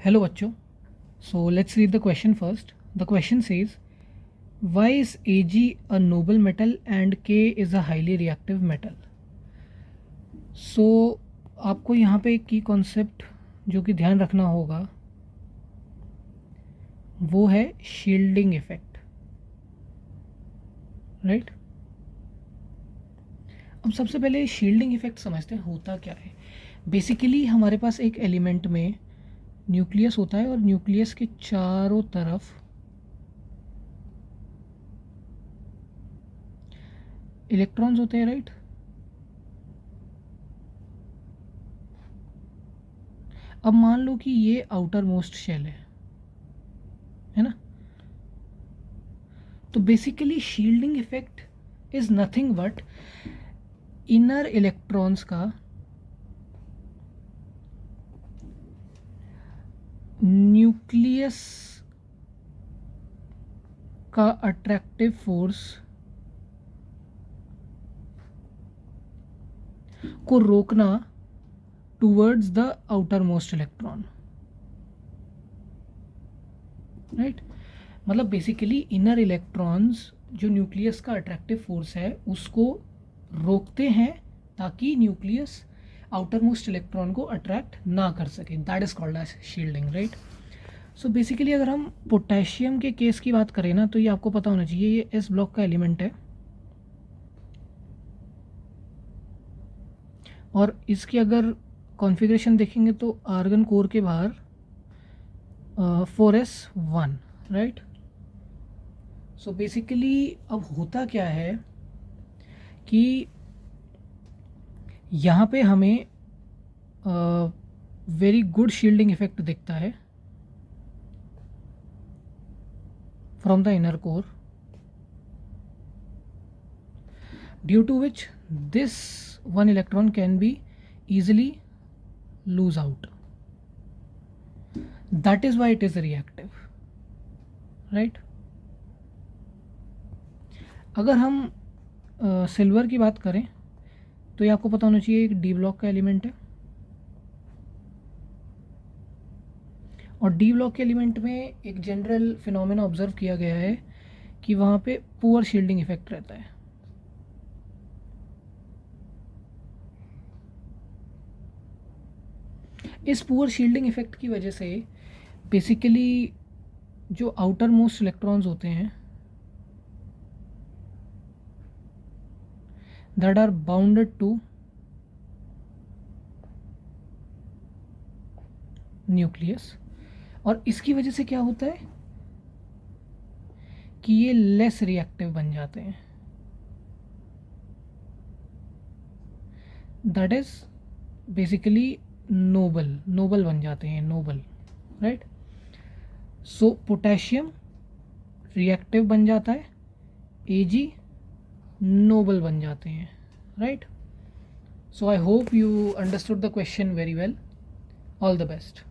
Hello बच्चों. So let's read the question first. The question says, why is Ag a noble metal and K is a highly reactive metal? So आपको यहाँ पे एक की concept जो कि ध्यान रखना होगा वो है शील्डिंग इफेक्ट, राइट. अब सबसे पहले शील्डिंग इफेक्ट समझते हैं होता क्या है. बेसिकली हमारे पास एक एलिमेंट में न्यूक्लियस होता है और न्यूक्लियस के चारों तरफ इलेक्ट्रॉन्स होते हैं, राइट. अब मान लो कि ये आउटर मोस्ट शेल है ना. तो basically shielding effect is nothing but inner electrons का न्यूक्लियस का अट्रैक्टिव फोर्स को रोकना towards the outermost electron, right. मतलब बेसिकली इनर इलेक्ट्रॉन्स जो न्यूक्लियस का अट्रैक्टिव फोर्स है उसको रोकते हैं ताकि न्यूक्लियस आउटर मोस्ट इलेक्ट्रॉन को अट्रैक्ट ना कर सके. That is called as shielding, right. So basically अगर हम पोटेशियम के केस की बात करें ना तो ये आपको पता होना चाहिए, ये एस ब्लॉक का एलिमेंट है और इसकी अगर कॉन्फ़िगरेशन देखेंगे तो आर्गन कोर के बाहर 4s1, राइट. सो बेसिकली अब होता क्या है कि यहाँ पे हमें वेरी गुड शील्डिंग इफेक्ट दिखता है from the inner core, due to which this one electron can be easily lose out. That is why it is reactive, right. अगर हम सिल्वर की बात करें तो ये आपको पता होना चाहिए एक डी ब्लॉक का एलिमेंट है और डी ब्लॉक के एलिमेंट में एक जनरल फिनोमेना ऑब्जर्व किया गया है कि वहाँ पे पुअर शील्डिंग इफेक्ट रहता है. इस पुअर शील्डिंग इफेक्ट की वजह से बेसिकली जो आउटर मोस्ट इलेक्ट्रॉन्स होते हैं that are bounded to nucleus, और इसकी वजह से क्या होता है कि ये लेस रिएक्टिव बन जाते हैं. दैट इज बेसिकली नोबल बन जाते हैं, नोबल, राइट. सो पोटेशियम रिएक्टिव बन जाता है, Ag नोबल बन जाते हैं, right. So I hope you understood the question very well. All the best.